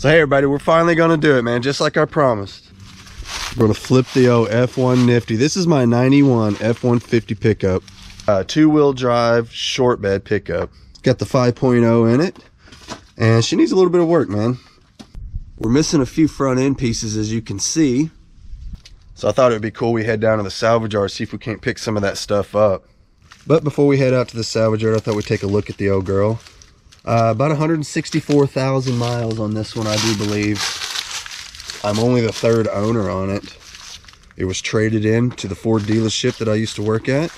So hey everybody, we're finally gonna do it, man, just like I promised. We're gonna flip the old F1 Nifty. This is my 91 F-150 pickup. Two-wheel drive, short bed pickup. It's got the 5.0 in it. And she needs a little bit of work, man. We're missing a few front end pieces, as you can see. So I thought it would be cool we head down to the salvage yard, see if we can't pick some of that stuff up. But before we head out to the salvage yard, I thought we'd take a look at the old girl. About 164,000 miles on this one, I do believe. I'm only the third owner on it. It was traded in to the Ford dealership that I used to work at.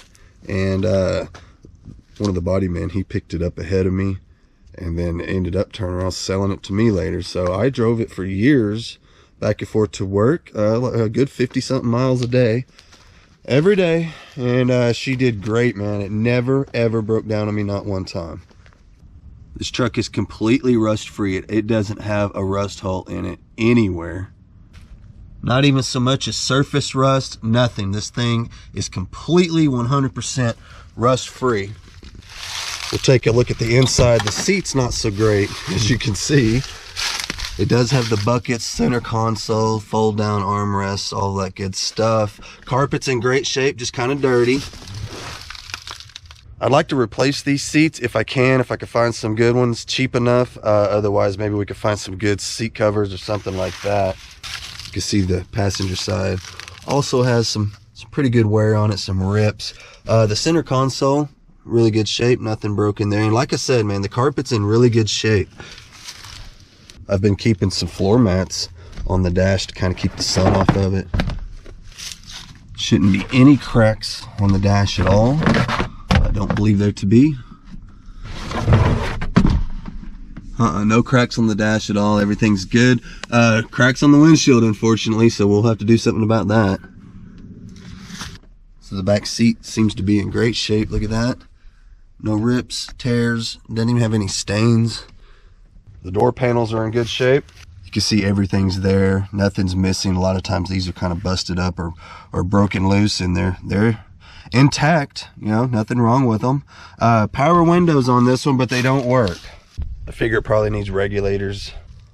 And one of the body men, he picked it up ahead of me and then ended up turning around selling it to me later. So I drove it for years back and forth to work, a good 50 something miles a day every day, and she did great, man. It never ever broke down on me, not one time. This truck is completely rust free. It doesn't have a rust hole in it anywhere, not even so much as surface rust, nothing. This thing is completely 100% rust free. We'll take a look at the inside. The seat's not so great, as you can see. It does have the buckets, center console, fold down armrests, all that good stuff. Carpet's in great shape, just kind of dirty. I'd like to replace these seats if I can find some good ones cheap enough. Otherwise, maybe we could find some good seat covers or something like that. You can see the passenger side also has some pretty good wear on it, some rips. The center console, really good shape, nothing broken there. And like I said, man, the carpet's in really good shape. I've been keeping some floor mats on the dash to kind of keep the sun off of it. Shouldn't be any cracks on the dash at all. I don't believe there to be. No cracks on the dash at all. Everything's good. Cracks on the windshield, unfortunately, so we'll have to do something about that. So the back seat seems to be in great shape. Look at that. No rips, tears, doesn't even have any stains. The door panels are in good shape. You can see everything's there. Nothing's missing. A lot of times these are kind of busted up or broken loose, and they're intact. You know, nothing wrong with them. Power windows on this one, but they don't work. I figure it probably needs regulators.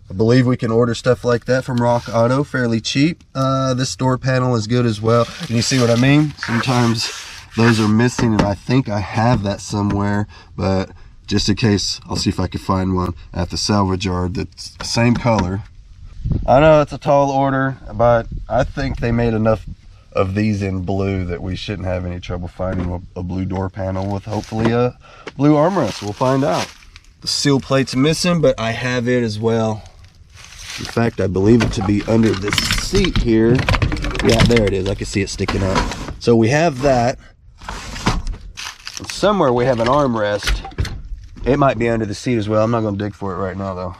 I believe we can order stuff like that from Rock Auto fairly cheap. This door panel is good as well. And you see what I mean? Sometimes those are missing, and I think I have that somewhere, but just in case, I'll see if I can find one at the salvage yard that's the same color. I know it's a tall order, but I think they made enough of these in blue that we shouldn't have any trouble finding a blue door panel with hopefully a blue armrest. We'll find out. The seal plate's missing, but I have it as well. In fact, I believe it to be under this seat here. Yeah, there it is. I can see it sticking up. So we have that. And somewhere we have an armrest. It might be under the seat as well. I'm not going to dig for it right now, though.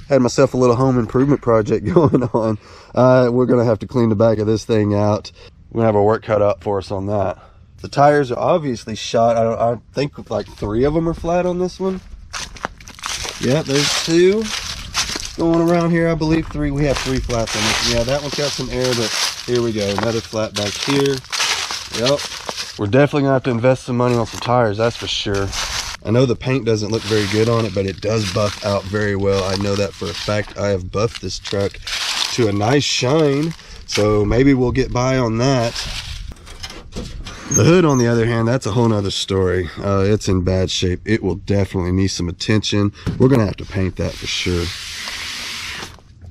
Had myself a little home improvement project going on. We're going to have to clean the back of this thing out. We're going to have our work cut out for us on that. The tires are obviously shot. I think like 3 of them are flat on this one. Yeah, there's 2 going around here. I believe 3. We have 3 flats on this one. Yeah, that one's got some air, but here we go. Another flat back here. Yep. We're definitely going to have to invest some money on some tires, that's for sure. I know the paint doesn't look very good on it, but it does buff out very well. I know that for a fact. I have buffed this truck to a nice shine, so maybe we'll get by on that. The hood, on the other hand, that's a whole nother story. It's in bad shape. It will definitely need some attention. We're gonna have to paint that for sure.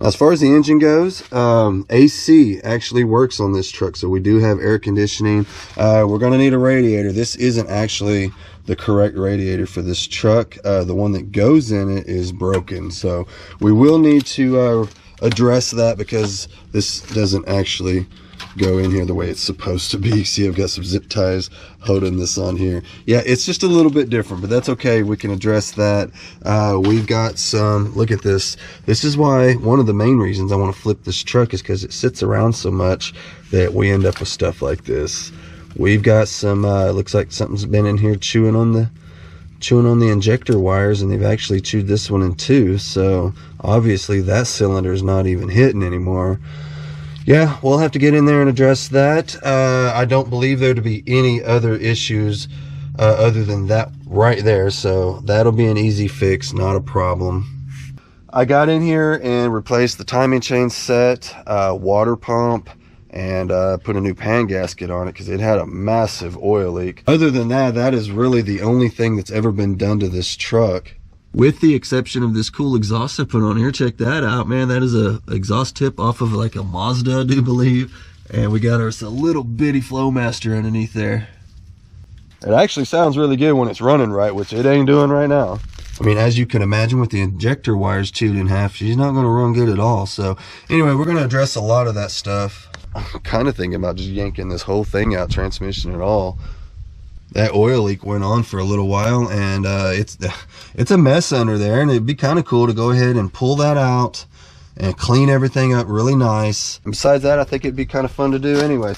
As far as the engine goes, AC actually works on this truck, so we do have air conditioning. We're gonna need a radiator. This isn't actually the correct radiator for this truck. The one that goes in it is broken, so we will need to address that because this doesn't actually go in here the way it's supposed to be. See, I've got some zip ties holding this on here. Yeah, it's just a little bit different, but that's okay. We can address that. We've got some, look at this. This is why, one of the main reasons I want to flip this truck is because it sits around so much that we end up with stuff like this. We've got some, it looks like something's been in here chewing on the injector wires, and they've actually chewed this one in 2. So obviously that cylinder is not even hitting anymore. Yeah, we'll have to get in there and address that. I don't believe there to be any other issues other than that right there, so that'll be an easy fix, not a problem. I got in here and replaced the timing chain set, water pump, and put a new pan gasket on it because it had a massive oil leak. Other than that, that is really the only thing that's ever been done to this truck. With the exception of this cool exhaust I put on here. Check that out, man. That is a exhaust tip off of like a Mazda, I do believe. And we got us a little bitty Flowmaster underneath there. It actually sounds really good when it's running right, which it ain't doing right now. I mean, as you can imagine, with the injector wires chewed in half, she's not going to run good at all. So anyway, we're going to address a lot of that stuff. I'm kind of thinking about just yanking this whole thing out, transmission and all. That oil leak went on for a little while, and it's a mess under there, and it'd be kind of cool to go ahead and pull that out and clean everything up really nice. And besides that, I think it'd be kind of fun to do anyway.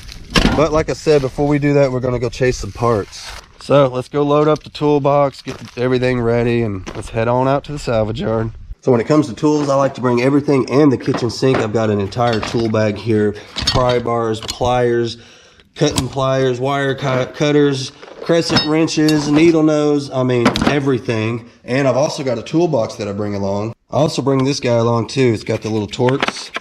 But like I said, before we do that, we're going to go chase some parts. So let's go load up the toolbox, get everything ready, and let's head on out to the salvage yard. So when it comes to tools, I like to bring everything and the kitchen sink. I've got an entire tool bag here: pry bars, pliers, cutting pliers, wire cutters, crescent wrenches, needle nose, I mean everything. And I've also got a toolbox that I bring along. I also bring this guy along too. It's got the little Torx.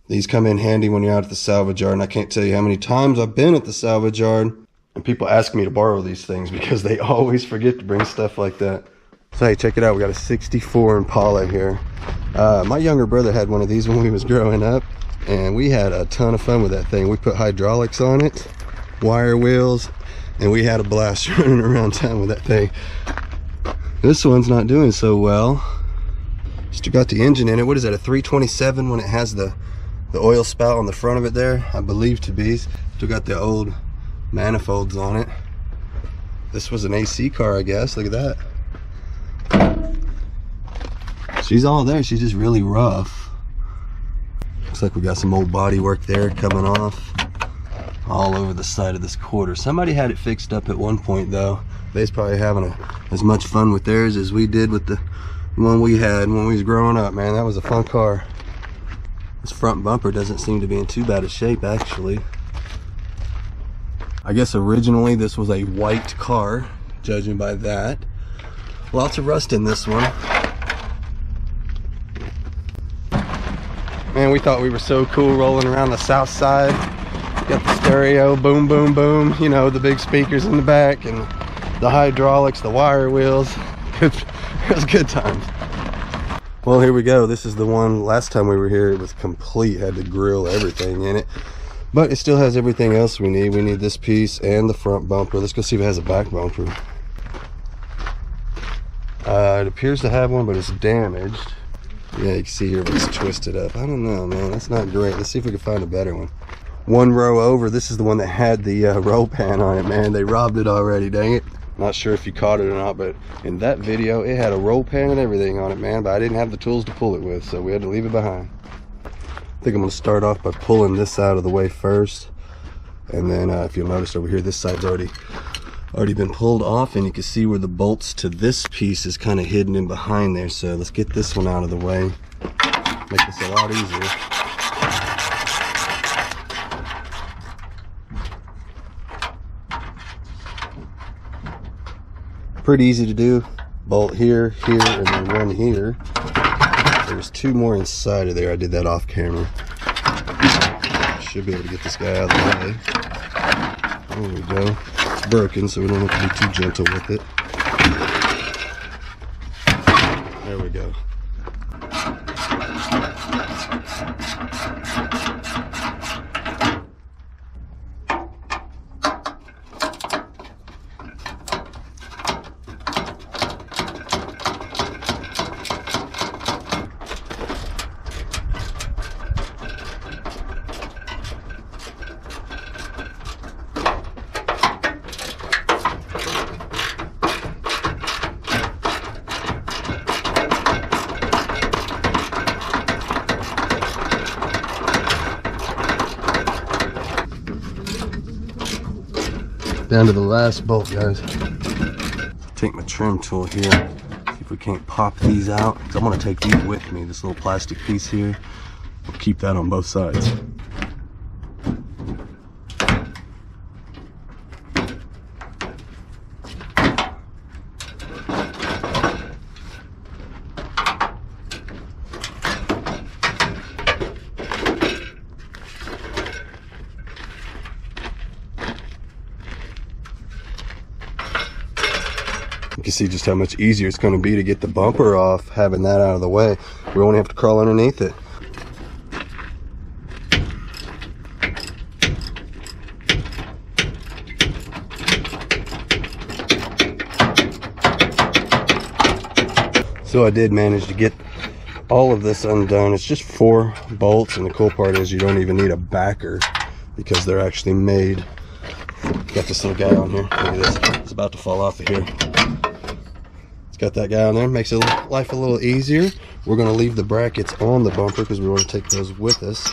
These come in handy when you're out at the salvage yard, and I can't tell you how many times I've been at the salvage yard and people ask me to borrow these things because they always forget to bring stuff like that. So hey, check it out. We got a 64 Impala here. My younger brother had one of these when we was growing up, and we had a ton of fun with that thing. We put hydraulics on it, wire wheels, and we had a blast running around town with that thing. This one's not doing so well. Still got the engine in it. What is that, a 327 when it has the oil spout on the front of it there? I believe to be. Still got the old manifolds on it. This was an AC car, I guess. Look at that. She's all there. She's just really rough. Looks like we got some old body work there coming off all over the side of this quarter. Somebody had it fixed up at one point though. They's probably having as much fun with theirs as we did with the one we had when we was growing up, man. That was a fun car. This front bumper doesn't seem to be in too bad a shape, actually. I guess originally this was a white car, judging by that. Lots of rust in this one. Man, we thought we were so cool rolling around the south side. Got the stereo, boom, boom, boom. You know, the big speakers in the back and the hydraulics, the wire wheels. It was good times. Well, here we go. This is the one. Last time we were here, it was complete. Had the grill, everything in it. But it still has everything else we need. We need this piece and the front bumper. Let's go see if it has a back bumper. It appears to have one, but it's damaged. Yeah, you can see here it's twisted up. I don't know, man. That's not great. Let's see if we can find a better one. One row over, this is the one that had the roll pan on it, man. They robbed it already, dang it. Not sure if you caught it or not, but in that video, it had a roll pan and everything on it, man. But I didn't have the tools to pull it with, so we had to leave it behind. I think I'm going to start off by pulling this out of the way first. And then if you'll notice over here, this side's already been pulled off, and you can see where the bolts to this piece is kind of hidden in behind there. So let's get this one out of the way. Make this a lot easier. Pretty easy to do. Bolt here, here, and then one here. There's two more inside of there. I did that off camera. Should be able to get this guy out of the way. There we go. It's broken, so we don't have to be too gentle with it. There we go. Down to the last bolt, guys. Take my trim tool here, see if we can't pop these out, because I'm going to take these with me. This little plastic piece here, we'll keep that on both sides. can see just how much easier it's going to be to get the bumper off, having that out of the way. We won't have to crawl underneath it. So I did manage to get all of this undone. It's just 4 bolts, and the cool part is you don't even need a backer because they're actually made. Got this little guy on here. Look at this. It's about to fall off of here. It's got that guy on there. Makes life a little easier. We're going to leave the brackets on the bumper because we want to take those with us.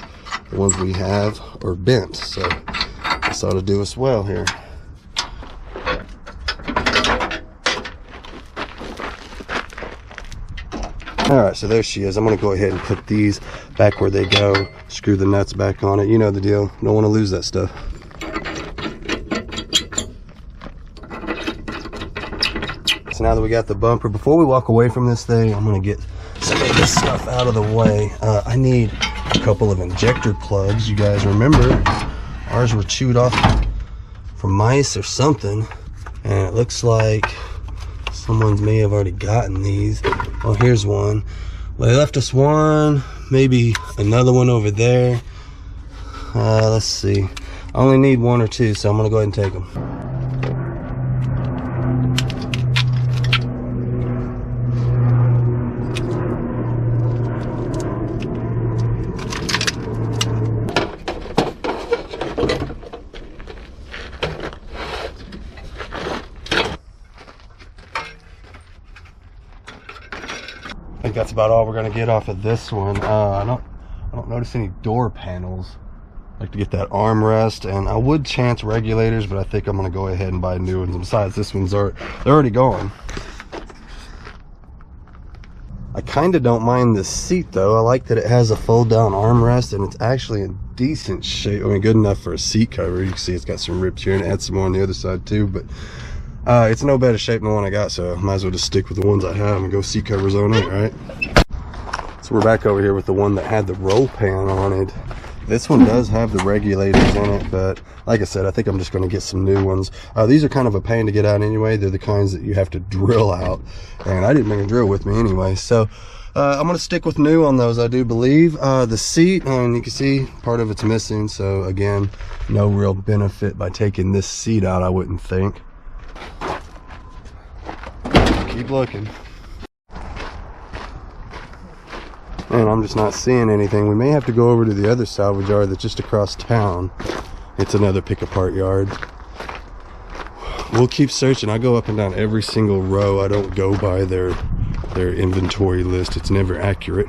The ones we have are bent, so this ought to do us well here. Alright, so there she is. I'm going to go ahead and put these back where they go. Screw the nuts back on it. You know the deal. Don't want to lose that stuff. So now that we got the bumper, before we walk away from this thing, I'm going to get some of this stuff out of the way. I need a couple of injector plugs. You guys remember, ours were chewed off from mice or something. And it looks like someone may have already gotten these. Oh, here's one. Well, they left us one, maybe another one over there. Let's see. I only need 1 or 2, so I'm gonna go ahead and take them. I think that's about all we're gonna get off of this one. I don't notice any door panels. I like to get that armrest, and I would chance regulators, but I think I'm gonna go ahead and buy new ones. And besides, this one's they're already gone. I kind of don't mind this seat though. I like that it has a fold down armrest, and it's actually in decent shape. I mean, good enough for a seat cover. You can see it's got some rips here, and it had some more on the other side too, but it's no better shape than the one I got, so I might as well just stick with the ones I have and go seat covers on it, right? So we're back over here with the one that had the roll pan on it. This one does have the regulators in it, but like I said, I think I'm just going to get some new ones. These are kind of a pain to get out anyway. They're the kinds that you have to drill out, and I didn't bring a drill with me anyway, so I'm going to stick with new on those, I do believe. The seat, and you can see part of it's missing, so again, no real benefit by taking this seat out, I wouldn't think. Keep looking. And I'm just not seeing anything. We may have to go over to the other salvage yard that's just across town. It's another pick apart yard. We'll keep searching. I go up and down every single row. I don't go by their inventory list. It's never accurate.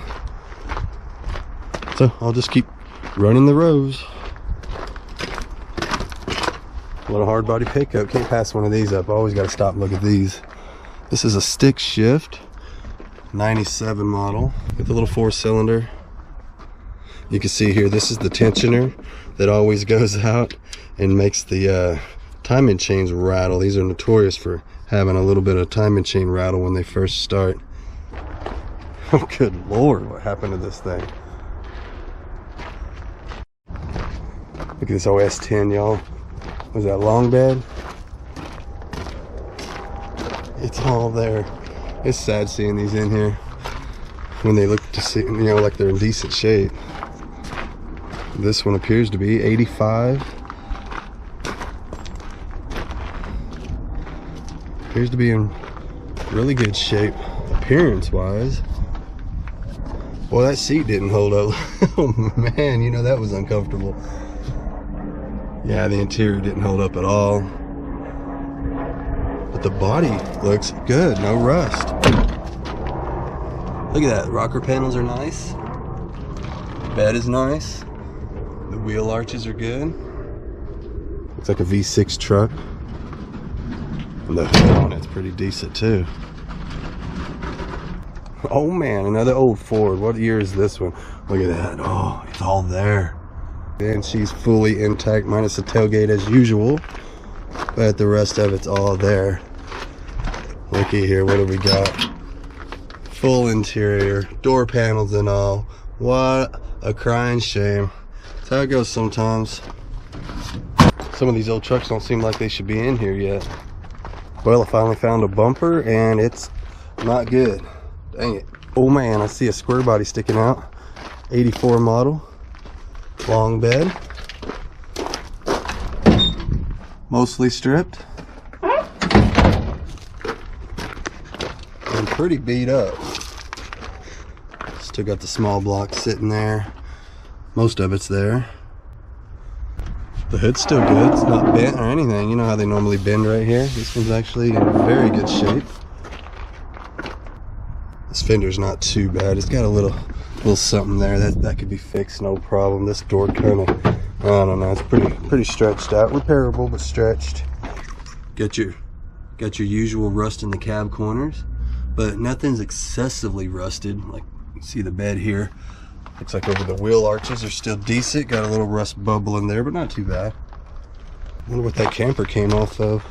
So I'll just keep running the rows. A little hard body pickup. Can't pass one of these up. I always got to stop and look at these. This is a stick shift 97 model with a little 4-cylinder. You can see here, this is the tensioner that always goes out and makes the timing chains rattle. These are notorious for having a little bit of timing chain rattle when they first start. Oh, good Lord, what happened to this thing? Look at this OS 10, y'all. Was that long bed? It's all there. It's sad seeing these in here when they look to see, you know, like they're in decent shape. This one appears to be 85. Appears to be in really good shape appearance wise. Well, that seat didn't hold up. Oh man, you know, that was uncomfortable. Yeah, the interior didn't hold up at all. But the body looks good, no rust. Look at that, rocker panels are nice. Bed is nice. The wheel arches are good. Looks like a V6 truck. And the hood on it's pretty decent too. Oh man, another old Ford. What year is this one? Look at that. Oh, it's all there. And she's fully intact, minus the tailgate as usual. But the rest of it's all there. Looky here, what do we got? Full interior, door panels and all. What a crying shame. That's how it goes sometimes. Some of these old trucks don't seem like they should be in here yet. Well, I finally found a bumper and it's not good. Dang it. Oh man, I see a square body sticking out. 84 model. Long bed. Mostly stripped. And pretty beat up. Still got the small block sitting there. Most of it's there. The hood's still good. It's not bent or anything. You know how they normally bend right here? This one's actually in very good shape. This fender's not too bad. It's got a little something there that could be fixed, no problem. This door kind of, I don't know, it's pretty stretched out. Repairable, but stretched. Got your usual rust in the cab corners, but nothing's excessively rusted. Like you see the bed here. Looks like over the wheel arches are still decent. Got a little rust bubble in there, but not too bad. I wonder what that camper came off of.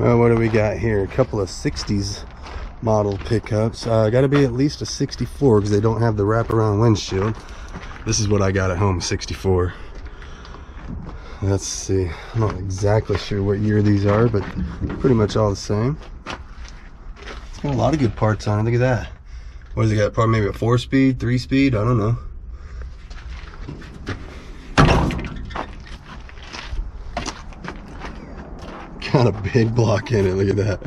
Well, what do we got here? A couple of 60s model pickups. Got to be at least a 64 because they don't have the wraparound windshield. This is what I got at home, 64. Let's see. I'm not exactly sure what year these are, but pretty much all the same. It's got a lot of good parts on it. Look at that. What does it got? Probably maybe a 4-speed, 3-speed? I don't know. Got a big block in it. Look at that.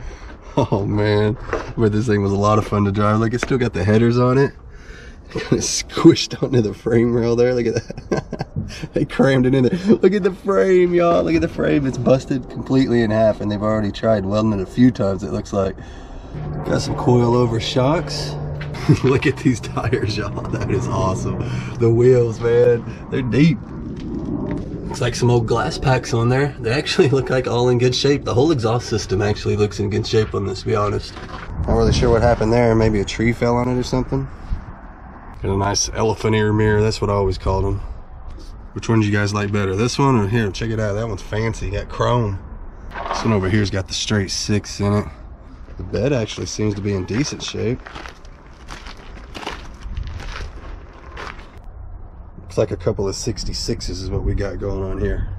Oh man. But this thing was a lot of fun to drive. Look, it's still got the headers on it. Kind of squished onto the frame rail there. Look at that. They crammed it in there. Look at the frame, y'all. Look at the frame. It's busted completely in half, and they've already tried welding it a few times, it looks like. Got some coil-over shocks. Look at these tires, y'all. That is awesome. The wheels, man, they're deep. Looks like some old glass packs on there. They actually look like all in good shape. The whole exhaust system actually looks in good shape on this, to be honest. Not really sure what happened there. Maybe a tree fell on it or something. Got a nice elephant ear mirror. That's what I always called them. Which one do you guys like better? This one or here? Check it out. That one's fancy. Got chrome. This one over here's got the straight 6 in it. The bed actually seems to be in decent shape. Looks like a couple of 66s is what we got going on here.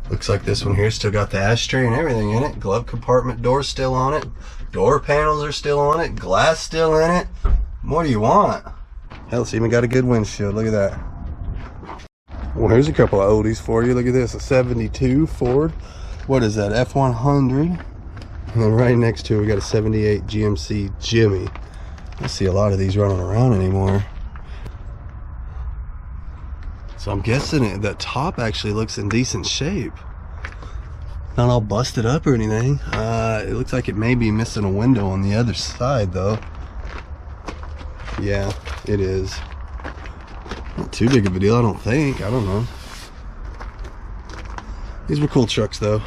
Looks like this one here still got the ashtray and everything in it. Glove compartment door still on it. Door panels are still on it. Glass still in it. What do you want? Hell, it's even got a good windshield. Look at that. Well, here's a couple of oldies for you. Look at this, a 72 Ford. What is that, F100? And then right next to it, we got a 78 GMC Jimmy. I don't see a lot of these running around anymore. So I'm guessing that top actually looks in decent shape. Not all busted up or anything. It looks like it may be missing a window on the other side though. Yeah, it is. Not too big of a deal, I don't think. I don't know. These were cool trucks though.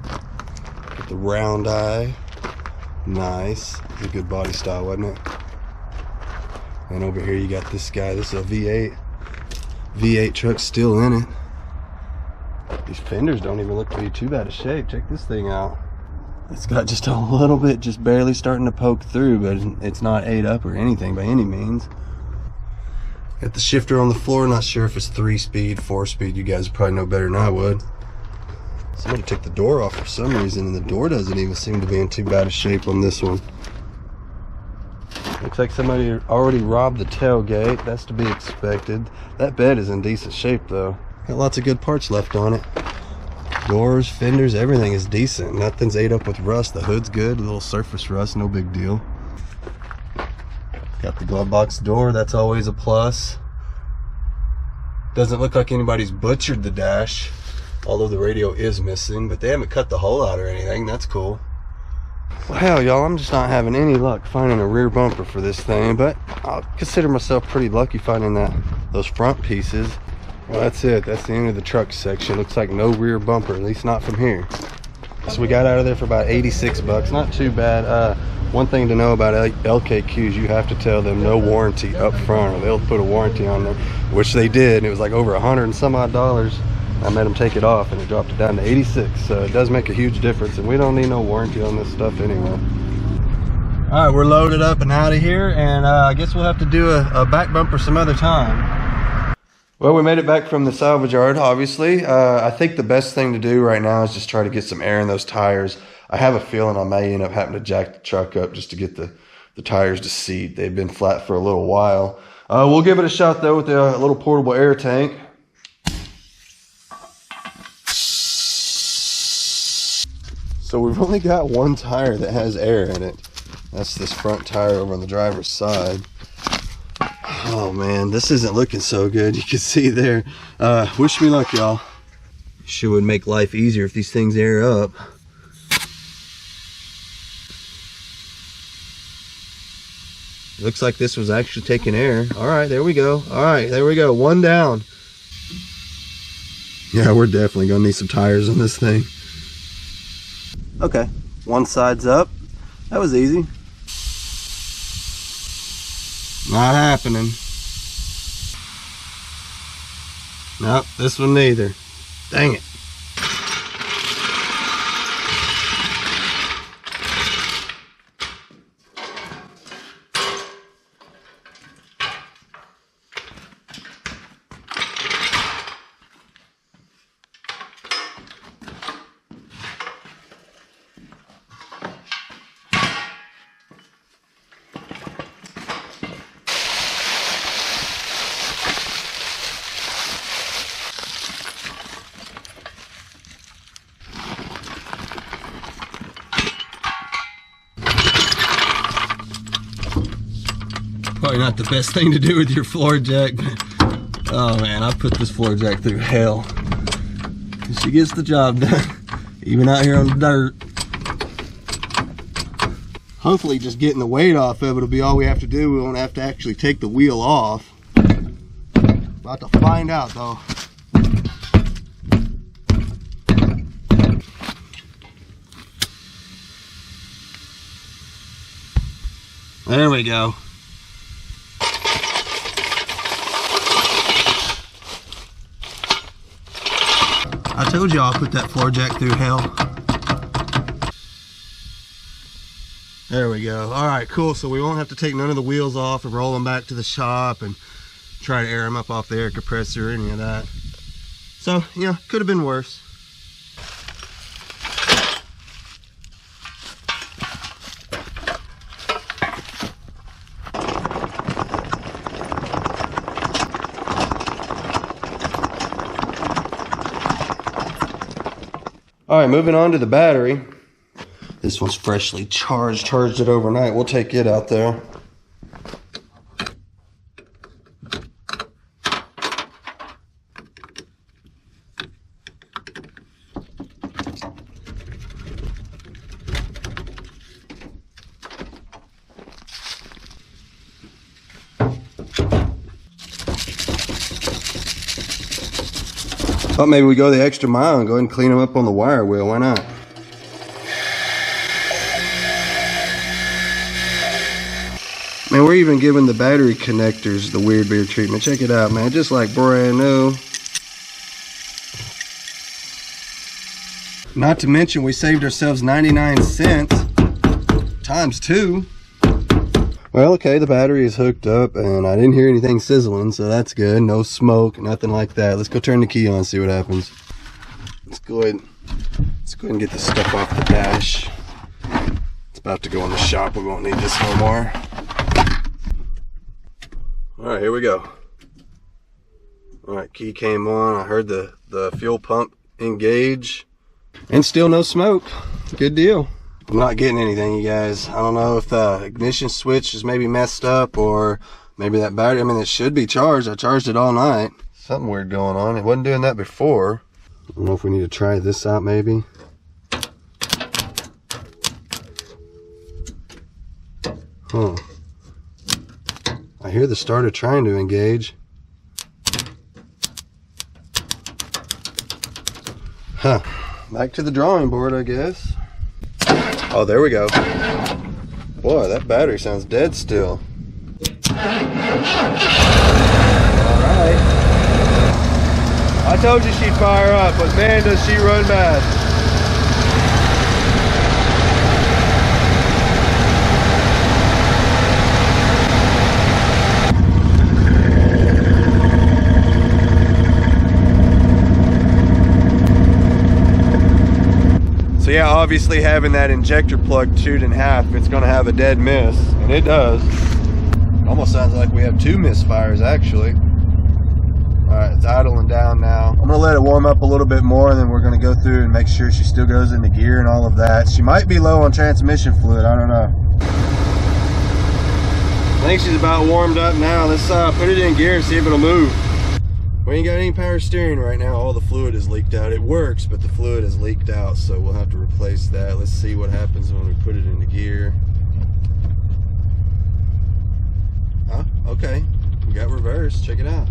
Got the round eye. Nice. It's a good body style, wasn't it? And over here you got this guy. This is a V8 truck still in it. These fenders don't even look to be too bad of shape. Check this thing out. It's got just a little bit, just barely starting to poke through, but it's not ate up or anything by any means. Got the shifter on the floor. Not sure if it's 3-speed, 4-speed. You guys probably know better than I would. Somebody took the door off for some reason, and the door doesn't even seem to be in too bad of shape on this one. Looks like somebody already robbed the tailgate. That's to be expected. That bed is in decent shape though. Got lots of good parts left on it. Doors, fenders, everything is decent. Nothing's ate up with rust. The hood's good. A little surface rust, no big deal. Got the glove box door. That's always a plus. Doesn't look like anybody's butchered the dash, although the radio is missing, but they haven't cut the hole out or anything. That's cool. Well, hell, y'all, I'm just not having any luck finding a rear bumper for this thing, but I'll consider myself pretty lucky finding those front pieces. Well, that's it. That's the end of the truck section. Looks like no rear bumper, at least not from here. So we got out of there for about 86 bucks. Not too bad. One thing to know about LKQs, you have to tell them no warranty up front, or they'll put a warranty on there, which they did, and it was like over $100 and some odd. I made them take it off and it dropped it down to 86, so it does make a huge difference, and we don't need no warranty on this stuff anyway. All right, we're loaded up and out of here, and I guess we'll have to do a back bumper some other time. Well, we made it back from the salvage yard, obviously. I think the best thing to do right now is just try to get some air in those tires. I have a feeling I may end up having to jack the truck up just to get the tires to seat. They've been flat for a little while. We'll give it a shot, though, with the little portable air tank. So we've only got one tire that has air in it. That's this front tire over on the driver's side. Oh man, this isn't looking so good. You can see there. Wish me luck, y'all. Sure would make life easier if these things air up. Looks like this was actually taking air. All right, there we go. All right, there we go. One down. Yeah, we're definitely gonna need some tires on this thing. Okay, one side's up. That was easy. Not happening. Nope, this one neither. Dang it. Probably not the best thing to do with your floor jack. Oh man, I put this floor jack through hell. She gets the job done, even out here on the dirt. Hopefully just getting the weight off of it will be all we have to do. We won't have to actually take the wheel off. About to find out though. There we go. I told you I'll put that floor jack through hell. There we go. All right, cool. So we won't have to take none of the wheels off and roll them back to the shop and try to air them up off the air compressor or any of that. So, you know, could have been worse. All right, moving on to the battery. This one's freshly charged it overnight. We'll take it out there. Thought maybe we go the extra mile and go ahead and clean them up on the wire wheel. Why not? Man, we're even giving the battery connectors the weird beer treatment. Check it out, man. Just like brand new. Not to mention we saved ourselves 99 cents times 2. Well, okay, the battery is hooked up and I didn't hear anything sizzling, so that's good. No smoke, nothing like that. Let's go turn the key on and see what happens. Let's go ahead and get this stuff off the dash. It's about to go in the shop. We won't need this no more. All right, here we go. All right, key came on. I heard the fuel pump engage and still no smoke. Good deal. I'm not getting anything, you guys. I don't know if the ignition switch is maybe messed up or maybe that battery. I mean, it should be charged. I charged it all night. Something weird going on. It wasn't doing that before. I don't know if we need to try this out maybe. Huh. I hear the starter trying to engage. Huh. Back to the drawing board, I guess. Oh, there we go. Boy, that battery sounds dead still. All right. I told you she'd fire up, but man, does she run bad. yeah, obviously having that injector plug chewed in half, it's gonna have a dead miss, and it does. It almost sounds like we have two misfires actually. All right, it's idling down now. I'm gonna let it warm up a little bit more, and then we're gonna go through and make sure she still goes into gear and all of that. She might be low on transmission fluid, I don't know. I think she's about warmed up now. Let's put it in gear and see if it'll move. We ain't got any power steering right now. All the fluid is leaked out. It works, but the fluid is leaked out, so we'll have to replace that. Let's see what happens when we put it into gear. Huh? Okay. We got reverse. Check it out.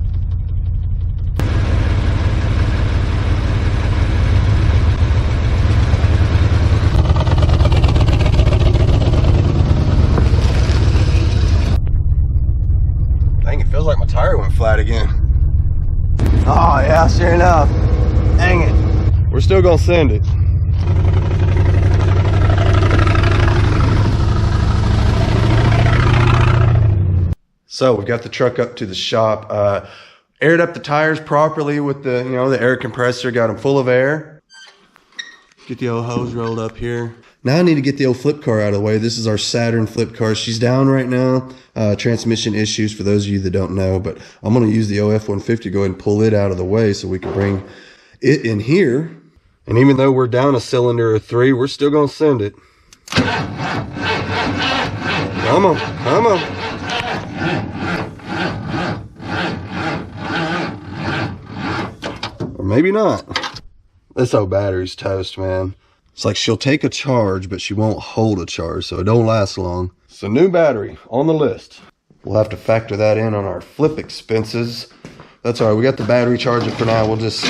Dang, it feels like my tire went flat again. Oh yeah, sure enough. Dang it. We're still gonna send it. So we got the truck up to the shop, aired up the tires properly with the, the air compressor, got them full of air. Get the old hose rolled up here. Now I need to get the old flip car out of the way. This is our Saturn flip car. She's down right now. Transmission issues for those of you that don't know, but I'm going to use the F-150 to go ahead and pull it out of the way so we can bring it in here. And even though we're down a cylinder or 3, we're still going to send it. Come on, come on. Or maybe not. This old battery's toast, man. It's like she'll take a charge, but she won't hold a charge, so it don't last long. So new battery on the list. We'll have to factor that in on our flip expenses. That's all right, we got the battery charger for now. We'll just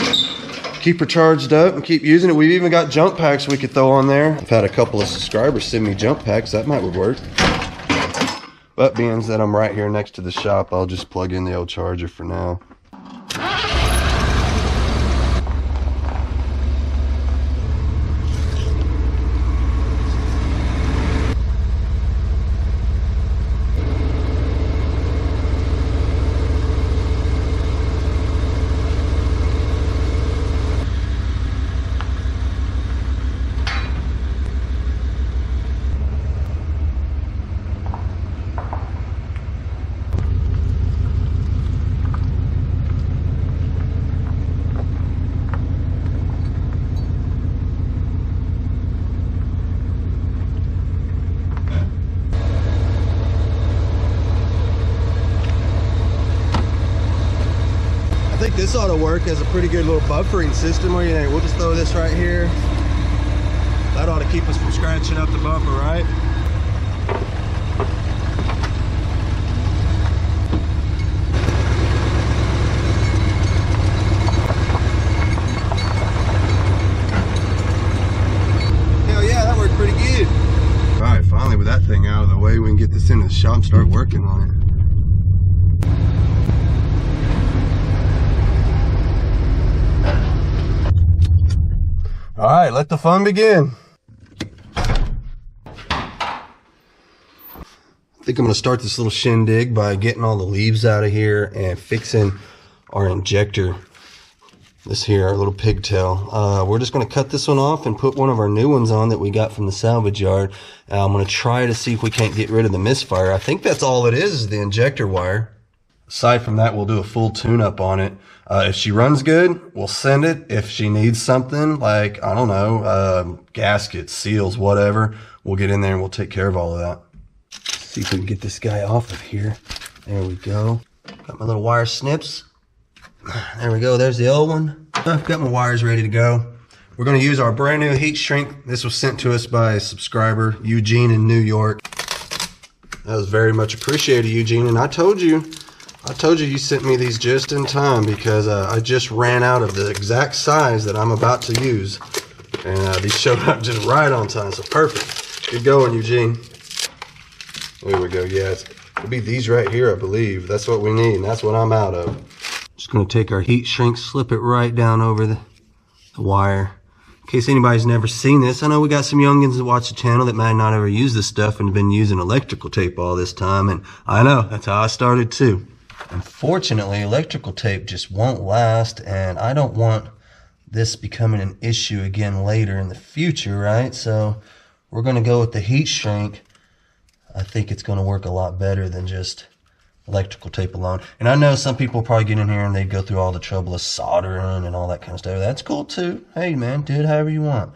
keep her charged up and keep using it. We've even got jump packs we could throw on there. I've had a couple of subscribers send me jump packs. That might work. But being that I'm right here next to the shop, I'll just plug in the old charger for now. I think this ought to work as a pretty good little buffering system. What do you think? We'll just throw this right here. That ought to keep us from scratching up the bumper, right? Hell yeah, that worked pretty good. All right, finally with that thing out of the way, we can get this into the shop and start working on it. All right, let the fun begin. I think I'm gonna start this little shindig by getting all the leaves out of here and fixing our injector. This here, our little pigtail. We're just gonna cut this one off and put one of our new ones on that we got from the salvage yard. I'm gonna try to see if we can't get rid of the misfire. I think that's all it is the injector wire. Aside from that, we'll do a full tune-up on it. If she runs good, we'll send it. If she needs something like, I don't know, gaskets, seals, whatever, we'll get in there and we'll take care of all of that. Let's see if we can get this guy off of here. There we go. Got my little wire snips. There we go. There's the old one. I've got my wires ready to go. We're going to use our brand new heat shrink. This was sent to us by a subscriber, Eugene in New York. That was very much appreciated, Eugene. And I told you you sent me these just in time because I just ran out of the exact size that I'm about to use. And these showed up just right on time, so perfect. Good going, Eugene. There we go, yeah. It'll be these right here, I believe. That's what we need, and that's what I'm out of. Just gonna take our heat shrink, slip it right down over the wire. In case anybody's never seen this, I know we got some youngins that watch the channel that might not ever use this stuff and have been using electrical tape all this time, and I know, that's how I started too. Unfortunately, electrical tape just won't last, and I don't want this becoming an issue again later in the future, right? So we're going to go with the heat shrink. I think it's going to work a lot better than just electrical tape alone. And I know some people probably get in here and they go through all the trouble of soldering and all that kind of stuff. That's cool too. Hey man, do it however you want.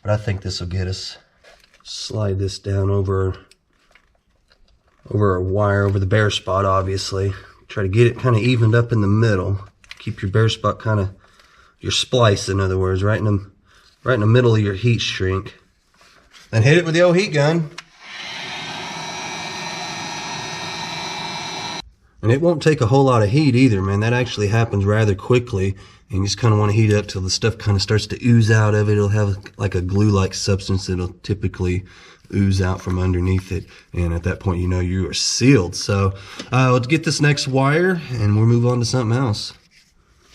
But I think this will get us. Slide this down over a wire, over the bare spot, obviously. Try to get it kind of evened up in the middle. Keep your bare spot kind of, your splice, in other words, right in the middle of your heat shrink. Then hit it with the old heat gun. And it won't take a whole lot of heat either, man. That actually happens rather quickly. And you just kind of want to heat it up till the stuff kind of starts to ooze out of it. It'll have like a glue-like substance that'll typically ooze out from underneath it. And at that point, you know you are sealed. So let's get this next wire and we'll move on to something else.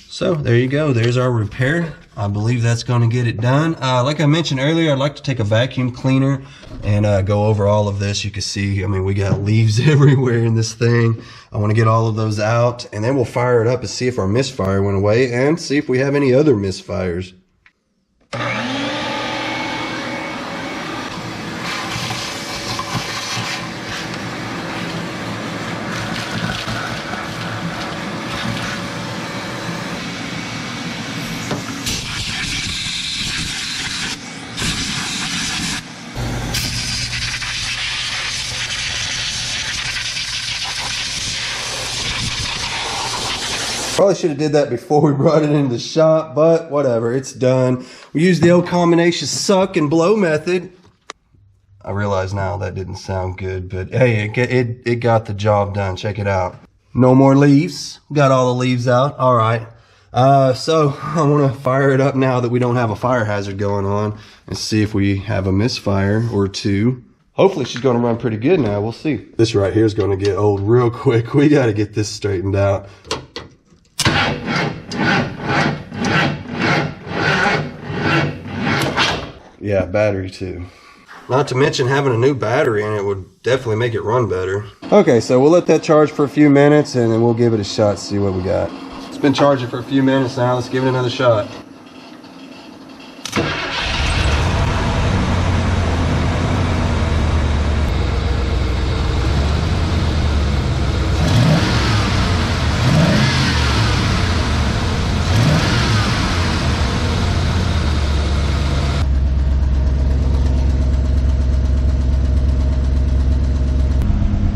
So there you go. There's our repair. I believe that's going to get it done. Like I mentioned earlier, I'd like to take a vacuum cleaner and go over all of this. You can see, I mean, we got leaves everywhere in this thing. I want to get all of those out, and then we'll fire it up and see if our misfire went away and see if we have any other misfires. Probably should have did that before we brought it into the shop, but whatever, it's done. We used the old combination suck and blow method. I realize now that didn't sound good, but hey, it got the job done. Check it out. No more leaves. Got all the leaves out. All right. So I want to fire it up now that we don't have a fire hazard going on and see if we have a misfire or two. Hopefully she's going to run pretty good now. We'll see. This right here is going to get old real quick. We got to get this straightened out. Yeah, battery too. Not to mention having a new battery in it would definitely make it run better. Okay, so we'll let that charge for a few minutes and then we'll give it a shot, see what we got. It's been charging for a few minutes now. Let's give it another shot.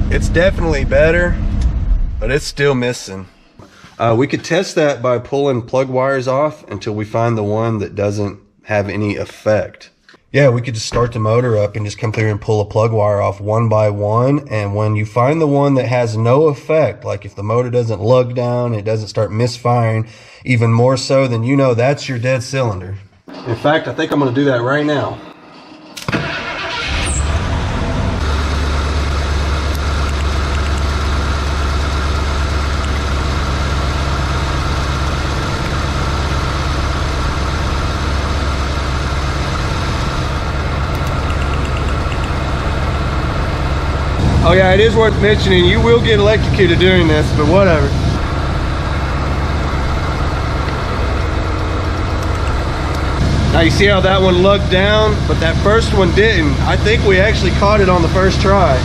It's definitely better, but it's still missing. We could test that by pulling plug wires off until we find the one that doesn't have any effect. Yeah, we could just start the motor up and just come through and pull a plug wire off one by one. And when you find the one that has no effect, like if the motor doesn't lug down, it doesn't start misfiring, even more so, then you know that's your dead cylinder. In fact, I think I'm going to do that right now. Oh yeah, it is worth mentioning, you will get electrocuted doing this, but whatever. Now you see how that one lugged down, but that first one didn't. I think we actually caught it on the first try.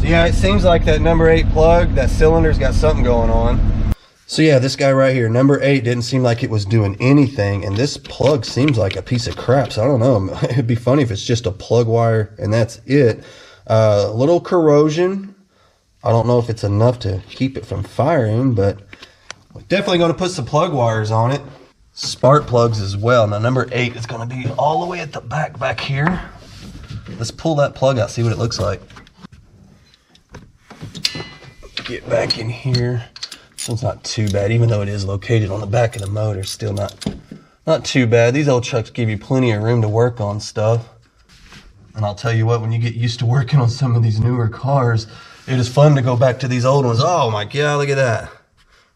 So yeah, it seems like that number 8 plug, that cylinder's got something going on. So yeah, this guy right here, number 8, didn't seem like it was doing anything, and this plug seems like a piece of crap, so I don't know. It'd be funny if it's just a plug wire and that's it. A little corrosion. I don't know if it's enough to keep it from firing, but we're definitely going to put some plug wires on it. Spark plugs as well. Now number 8 is going to be all the way at the back here. Let's pull that plug out, see what it looks like. Get back in here. So it's not too bad, even though it is located on the back of the motor, still not too bad. These old trucks give you plenty of room to work on stuff. And I'll tell you what, when you get used to working on some of these newer cars, it is fun to go back to these old ones. Oh my God, look at that.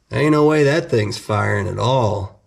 There ain't no way that thing's firing at all.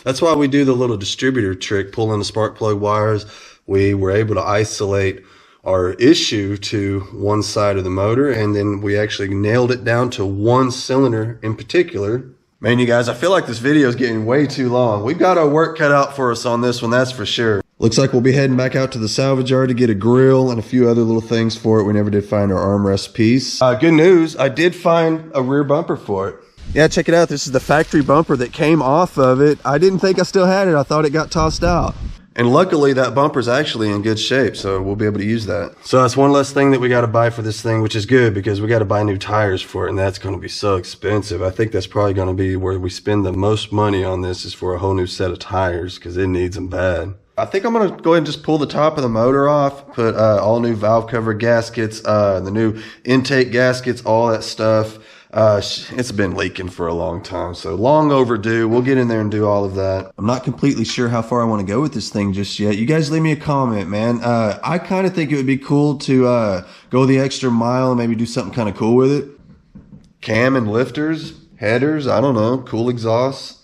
That's why we do the little distributor trick, pulling the spark plug wires. We were able to isolate our issue to one side of the motor, and then we actually nailed it down to one cylinder in particular. Man, you guys, I feel like this video is getting way too long. We've got our work cut out for us on this one, that's for sure. Looks like we'll be heading back out to the salvage yard to get a grill and a few other little things for it. We never did find our armrest piece. Good news, I did find a rear bumper for it. Yeah, check it out. This is the factory bumper that came off of it. I didn't think I still had it. I thought it got tossed out. And luckily that bumper's actually in good shape, so we'll be able to use that. So that's one less thing that we got to buy for this thing, which is good because we got to buy new tires for it, and that's going to be so expensive. I think that's probably going to be where we spend the most money on this, is for a whole new set of tires, because it needs them bad. I think I'm going to go ahead and just pull the top of the motor off, put all new valve cover gaskets, the new intake gaskets, all that stuff. It's been leaking for a long time, so long overdue. We'll get in there and do all of that. I'm not completely sure how far I want to go with this thing just yet. You guys leave me a comment, man. I kind of think it would be cool to go the extra mile and maybe do something kind of cool with it. Cam and lifters, headers, I don't know, cool exhausts.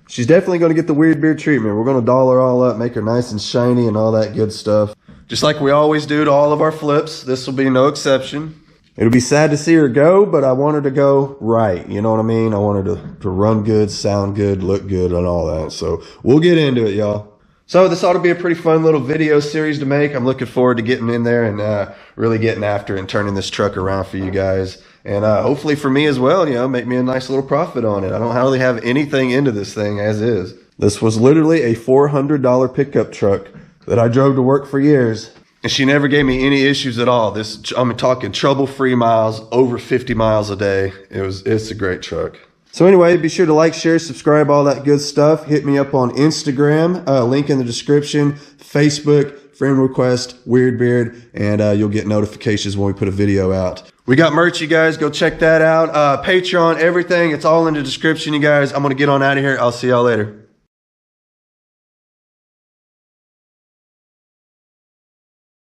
She's definitely going to get the Weird Beard treatment. We're going to doll her all up, make her nice and shiny and all that good stuff. Just like we always do to all of our flips, this will be no exception. It'll be sad to see her go, but I want her to go right. You know what I mean? I want her to run good, sound good, look good, and all that. So we'll get into it, y'all. So this ought to be a pretty fun little video series to make. I'm looking forward to getting in there and really getting after it and turning this truck around for you guys. And hopefully for me as well, you know, make me a nice little profit on it. I don't hardly have anything into this thing as is. This was literally a $400 pickup truck that I drove to work for years. And she never gave me any issues at all. I'm talking trouble-free miles, over 50 miles a day. It's a great truck. So anyway, be sure to like, share, subscribe, all that good stuff. Hit me up on Instagram, link in the description, Facebook, friend request, Weird Beard, and you'll get notifications when we put a video out. We got merch, you guys. Go check that out. Patreon, everything. It's all in the description, you guys. I'm going to get on out of here. I'll see y'all later.